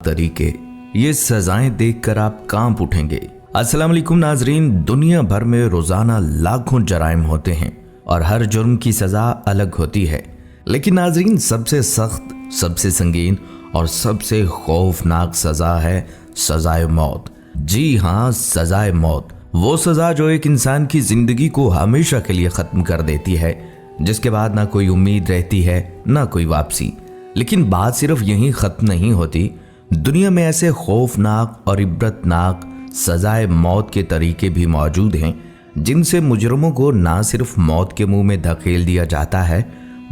तरीके, ये सजाएं देखकर आप कांप उठेंगे। अस्सलाम वालेकुम नाजरीन, दुनिया भर में रोजाना लाखों जराइम होते हैं और हर जुर्म की सजा अलग होती है। लेकिन नाजरीन, सबसे सख्त, सबसे संगीन और सबसे खौफनाक सजा है सजाए मौत। जी हाँ, सजाए मौत। वो सजा जो एक इंसान की जिंदगी को हमेशा के लिए खत्म कर देती है, जिसके बाद ना कोई उम्मीद रहती है ना कोई वापसी। लेकिन बात सिर्फ यहीं खत्म नहीं होती। दुनिया में ऐसे खौफनाक और इबरतनाक सजाए मौत के तरीके भी मौजूद हैं जिनसे मुजरमों को ना सिर्फ मौत के मुंह में धकेल दिया जाता है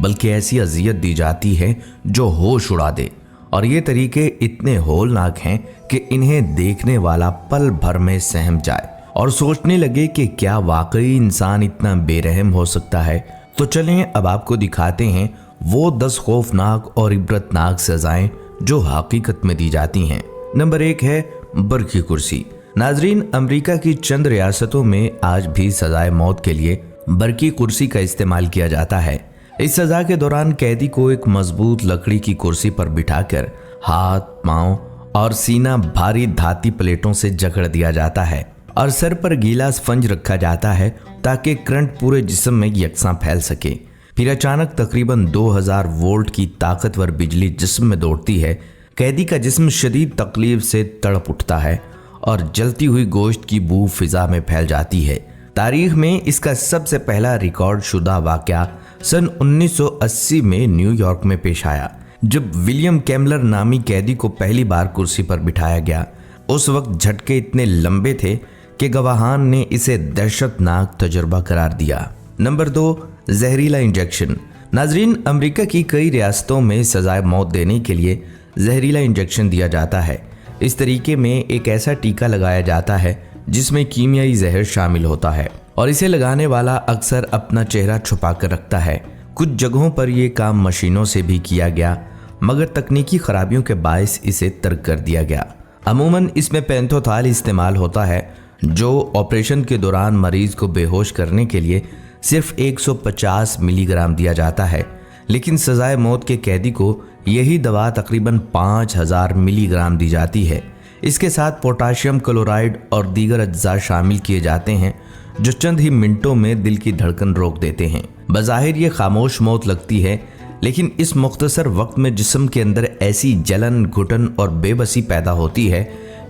बल्कि ऐसी अजियत दी जाती है जो होश उड़ा दे। और ये तरीके इतने होलनाक हैं कि इन्हें देखने वाला पल भर में सहम जाए और सोचने लगे कि क्या वाकई इंसान इतना बेरहम हो सकता है। तो चलें अब आपको दिखाते हैं वो 10 खौफनाक और इबरतनाक सजाएं जो हकीकत में दी जाती हैं। नंबर 1 है बरकी कुर्सी। नाजरीन, अमेरिका की चंद रियासतों में आज भी सजाए मौत के लिए बरकी कुर्सी का इस्तेमाल किया जाता है। इस सजा के दौरान कैदी को एक मजबूत लकड़ी की कुर्सी पर बिठाकर हाथ, पांव और सीना भारी धाती प्लेटों से जकड़ दिया जाता है और सर पर गीला स्पंज रखा जाता है ताकि करंट पूरे जिस्म में यकसां फैल सके। फिर अचानक तकरीबन 2000 वोल्ट की ताकतवर बिजली जिस्म में दौड़ती है। कैदी का जिस्म शदीद तकलीफ से तड़प उठता है और जलती हुई गोश्त की बू फिजा में फैल जाती है। तारीख में इसका सबसे पहला रिकॉर्ड शुदा वाकया सन 1980 में न्यूयॉर्क में पेश आया, जब विलियम कैमलर नामी कैदी को पहली बार कुर्सी पर बिठाया गया। उस वक्त झटके इतने लंबे थे कि गवाहान ने इसे दहशतनाक तजुर्बा करार दिया। नंबर 2, जहरीला इंजेक्शन। नाजरीन, अमेरिका की कई रियासतों में सजाए मौत देने के लिए जहरीला इंजेक्शन दिया जाता है। इस तरीके में एक ऐसा टीका लगाया जाता है जिसमें कीमियाई जहर शामिल होता है और इसे लगाने वाला अक्सर अपना चेहरा छुपा कर रखता है। कुछ जगहों पर यह काम मशीनों से भी किया गया, मगर तकनीकी खराबियों के बायस इसे तर्क कर दिया गया। अमूमन इसमें पेंथोथाल इस्तेमाल होता है, जो ऑपरेशन के दौरान मरीज को बेहोश करने के लिए सिर्फ 150 मिलीग्राम दिया जाता है। लेकिन सजाए मौत के कैदी को यही दवा तकरीबन 5000 मिलीग्राम दी जाती है। इसके साथ पोटाशियम क्लोराइड और दीगर अज्जा शामिल किए जाते हैं जो चंद ही मिनटों में दिल की धड़कन रोक देते हैं। बज़ाहिर ये खामोश मौत लगती है, लेकिन इस मुख्तसर वक्त में जिस्म के अंदर ऐसी जलन, घुटन और बेबसी पैदा होती है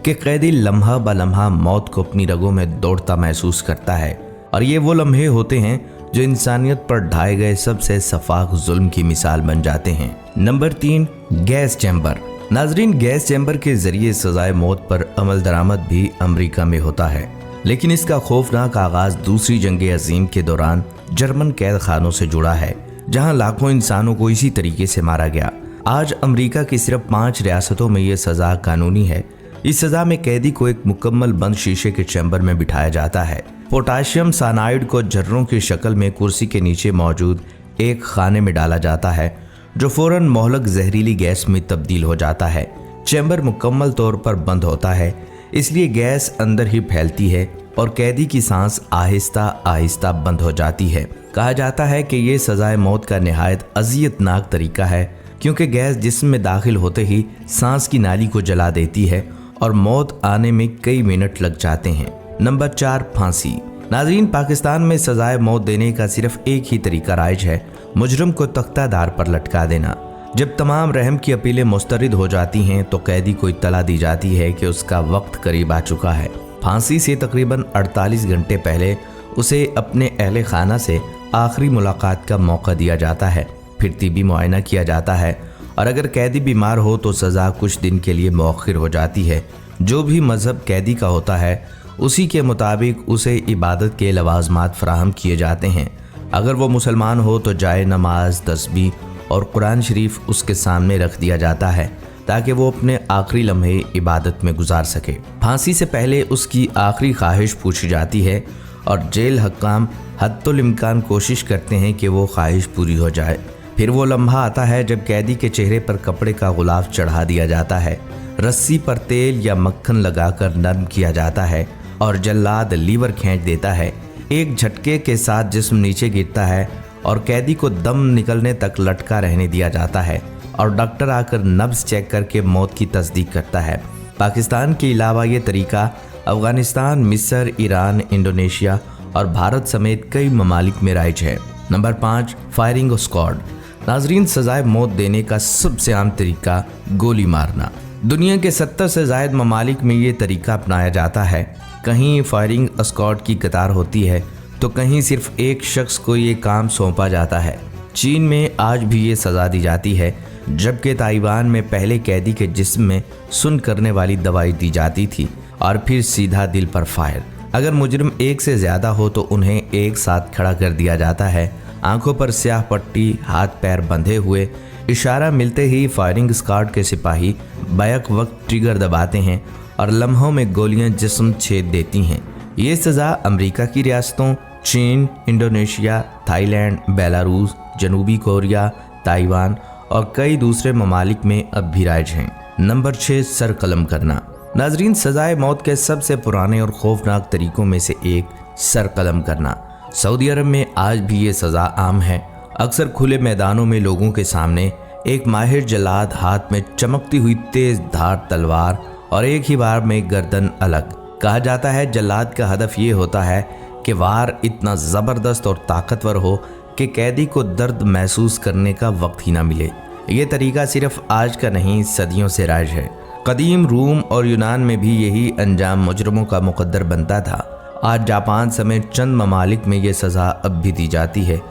कि कैदी लम्हा ब लम्हा मौत को अपनी रगों में दौड़ता महसूस करता है। और ये वो लम्हे होते हैं जो इंसानियत पर ढाए गए सबसे सफाक जुल्म की मिसाल बन जाते हैं। Number 3, gas chamber. नाजरीन, गैस चैम्बर के जरिए सजाए मौत पर अमल दरामद भी अमेरिका में होता है, लेकिन इसका खौफनाक आगाज दूसरी जंग अजीम के दौरान जर्मन कैद खानों से जुड़ा है, जहां लाखों इंसानों को इसी तरीके से मारा गया। आज अमेरिका की सिर्फ 5 रियासतों में यह सजा कानूनी है। इस सजा में कैदी को एक मुकम्मल बंद शीशे के चैम्बर में बिठाया जाता है। पोटाशियम साइनाइड को जर्रों की शक्ल में कुर्सी के नीचे मौजूद एक खाने में डाला जाता है, जो फौरन मोहलक जहरीली गैस में तब्दील हो जाता है। चैम्बर मुकम्मल तौर पर बंद होता है, इसलिए गैस अंदर ही फैलती है और कैदी की सांस आहिस्ता आहिस्ता बंद हो जाती है। कहा जाता है कि ये सजाए मौत का निहायत अजियतनाक तरीका है, क्योंकि गैस जिस्म में दाखिल होते ही सांस की नाली को जला देती है और मौत आने में कई मिनट लग जाते हैं। नंबर 4, फांसी। नाज़रीन, पाकिस्तान में सजाए मौत देने का सिर्फ एक ही तरीका राइज है, मुजरम को तख्तादार पर लटका देना। जब तमाम रहम की अपीलें मुस्तरद हो जाती हैं तो कैदी को इत्तला दी जाती है कि उसका वक्त करीब आ चुका है। फांसी से तकरीबन 48 घंटे पहले उसे अपने अहले खाना से आखिरी मुलाकात का मौका दिया जाता है। फिर तिबी मुआयना किया जाता है और अगर कैदी बीमार हो तो सज़ा कुछ दिन के लिए मौखिर हो जाती है। जो भी मजहब कैदी का होता है उसी के मुताबिक उसे इबादत के लवाजमात फराहम किए जाते हैं। अगर वो मुसलमान हो तो जाए नमाज, तस्बीह और कुरान शरीफ उसके सामने रख दिया जाता है ताकि वो अपने आखिरी लम्हे इबादत में गुजार सके। फांसी से पहले उसकी आखिरी ख्वाहिश पूछी जाती है और जेल हक्काम हद्दुल इम्कान कोशिश करते हैं कि वो ख्वाहिश पूरी हो जाए। फिर वो लम्हा आता है जब कैदी के चेहरे पर कपड़े का गुलाफ चढ़ा दिया जाता है, रस्सी पर तेल या मक्खन लगाकर नरम किया जाता है और जल्लाद लीवर खींच देता है। एक झटके के साथ जिस्म नीचे गिरता है और कैदी को दम निकलने तक लटका रहने दिया जाता है और डॉक्टर आकर नब्ज चेक करके मौत की तस्दीक करता है। पाकिस्तान के अलावा ये तरीका अफगानिस्तान, मिस्र, ईरान, इंडोनेशिया और भारत समेत कई ममालिक में राइज है। Number 5, firing squad. नाजरीन, सजाए मौत देने का सबसे आम तरीका गोली मारना। दुनिया के 70 से ज़ायद ममालिक में ये तरीका अपनाया जाता है। कहीं फायरिंग स्क्वाड की कतार होती है तो कहीं सिर्फ एक शख्स को ये काम सौंपा जाता है। चीन में आज भी ये सज़ा दी जाती है, जबकि ताइवान में पहले कैदी के जिस्म में सुन्न करने वाली दवाई दी जाती थी और फिर सीधा दिल पर फायर। अगर मुजरिम एक से ज़्यादा हो तो उन्हें एक साथ खड़ा कर दिया जाता है। आंखों पर स्याह पट्टी, हाथ पैर बंधे हुए, इशारा मिलते ही फायरिंग स्क्वाड के सिपाही बैक वक्त ट्रिगर दबाते हैं और लम्हों में गोलियां जिस्म छेद देती हैं। ये सज़ा अमेरिका की रियासतों चीन, इंडोनेशिया, थाईलैंड, बेलारूस, जनूबी कोरिया, ताइवान और कई दूसरे ममालिक में अब भी राइज हैं। नंबर 6, सर कलम करना। नाजरीन, सजाए मौत के सबसे पुराने और खौफनाक तरीकों में से एक सर कलम करना। सऊदी अरब में आज भी ये सज़ा आम है। अक्सर खुले मैदानों में लोगों के सामने एक माहिर जल्लाद हाथ में चमकती हुई तेज धार तलवार और एक ही बार में गर्दन अलग। कहा जाता है जल्लाद का हदफ ये होता है कि वार इतना ज़बरदस्त और ताकतवर हो कि कैदी को दर्द महसूस करने का वक्त ही ना मिले। ये तरीका सिर्फ आज का नहीं, सदियों से राइज है। कदीम रोम और यूनान में भी यही अंजाम मुजरमों का मुकद्दर बनता था। आज जापान समेत चंद ममालिक में ये सज़ा अब भी दी जाती है,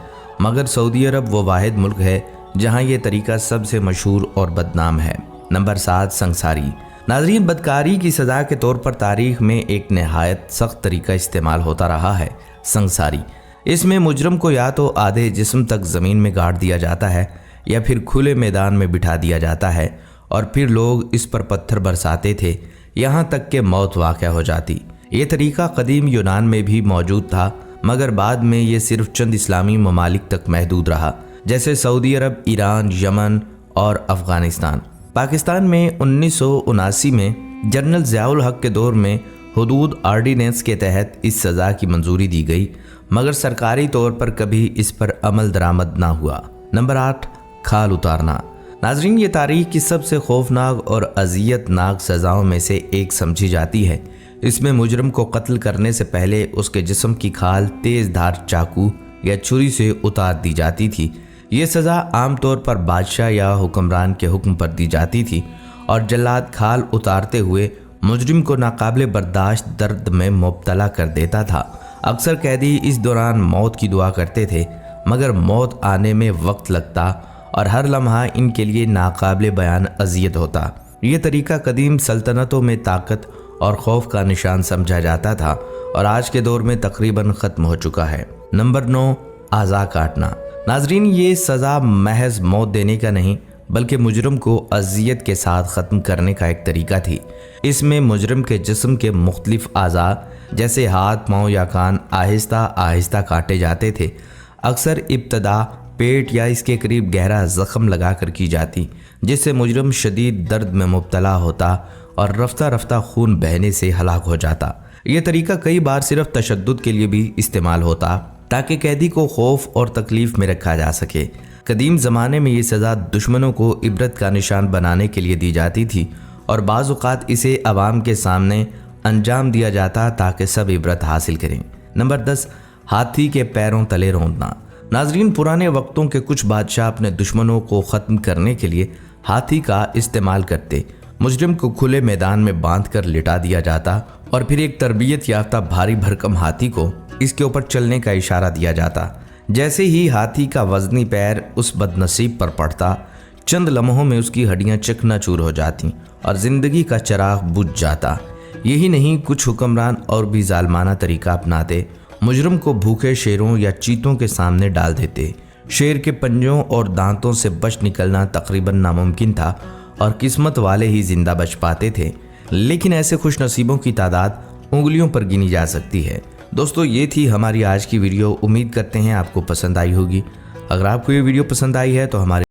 मगर सऊदी अरब वो वाहिद मुल्क है जहाँ ये तरीका सबसे मशहूर और बदनाम है। नंबर 7, संसारी। नाज़रीन, बदकारी की सज़ा के तौर पर तारीख में एक नहायत सख्त तरीका इस्तेमाल होता रहा है, संसारी। इसमें मुजरम को या तो आधे जिस्म तक ज़मीन में गाड़ दिया जाता है या फिर खुले मैदान में बिठा दिया जाता है और फिर लोग इस पर पत्थर बरसाते थे, यहाँ तक कि मौत वाक़या हो जाती। ये तरीका कदीम यूनान में भी मौजूद था, मगर बाद में ये सिर्फ चंद इस्लामी ममालिक तक महदूद रहा, जैसे सऊदी अरब, ईरान, यमन और अफ़गानिस्तान। पाकिस्तान में 1979 में जनरल ज़ियाउल हक के दौर में हुदूद आर्डीनेंस के तहत इस सज़ा की मंजूरी दी गई, मगर सरकारी तौर पर कभी इस पर अमल दरामद ना हुआ। नंबर 8, खाल उतारना। नाजरीन, ये तारीख की सबसे खौफनाक और अजियतनाक सज़ाओं में से एक समझी जाती है। इसमें मुजरम को कत्ल करने से पहले उसके जिस्म की खाल तेज़ धार चाकू या छुरी से उतार दी जाती थी। ये सज़ा आमतौर पर बादशाह या हुक्मरान के हुक्म पर दी जाती थी और जल्लाद खाल उतारते हुए मुजरिम को नाकाबिले बर्दाश्त दर्द में मुब्तला कर देता था। अक्सर कैदी इस दौरान मौत की दुआ करते थे, मगर मौत आने में वक्त लगता और हर लम्हा इनके लिए नाकाबिले बयान अजियत होता। ये तरीका कदीम सल्तनतों में ताकत और खौफ का निशान समझा जाता था और आज के दौर में तकरीबन ख़त्म हो चुका है। नंबर 9, आज़ा काटना। नाजरीन, ये सज़ा महज मौत देने का नहीं बल्कि मुजरम को अजियत के साथ ख़त्म करने का एक तरीका थी। इसमें मुजरम के जिस्म के मुख्तलिफ आज़ा जैसे हाथ, पाँव या कान आहिस्ता आहिस्ता काटे जाते थे। अक्सर इब्तदा पेट या इसके करीब गहरा ज़ख्म लगा कर की जाती, जिससे मुजरम शदीद दर्द में मुब्तला होता और रफ्ता रफ्ता खून बहने से हलाक हो जाता। यह तरीका कई बार सिर्फ तशद्दुद के लिए भी इस्तेमाल होता ताकि कैदी को खौफ और तकलीफ में रखा जा सके। कदीम ज़माने में ये सज़ा दुश्मनों को इबरत का निशान बनाने के लिए दी जाती थी और बाज़ औक़ात इसे अवाम के सामने अंजाम दिया जाता ताकि सब इबरत हासिल करें। नंबर 10, हाथी के पैरों तले रौंदना। नाजरीन, पुराने वक्तों के कुछ बादशाह अपने दुश्मनों को ख़त्म करने के लिए हाथी का इस्तेमाल करते। मुजरिम को खुले मैदान में बांध कर लिटा दिया जाता और फिर एक तरबियत याफ्ता भारी भरकम हाथी को इसके ऊपर चलने का इशारा दिया जाता। जैसे ही हाथी का वजनी पैर उस बदनसीब पर पड़ता, चंद लम्हों में उसकी हड्डियां चकनाचूर हो जाती और ज़िंदगी का चिराग बुझ जाता। यही नहीं, कुछ हुक्मरान और भी जालमाना तरीका अपनाते। मुजरिम को भूखे शेरों या चीतों के सामने डाल देते। शेर के पंजों और दांतों से बच निकलना तकरीबन नामुमकिन था और किस्मत वाले ही जिंदा बच पाते थे, लेकिन ऐसे खुश नसीबों की तादाद उंगलियों पर गिनी जा सकती है। दोस्तों, ये थी हमारी आज की वीडियो। उम्मीद करते हैं आपको पसंद आई होगी। अगर आपको ये वीडियो पसंद आई है तो हमारे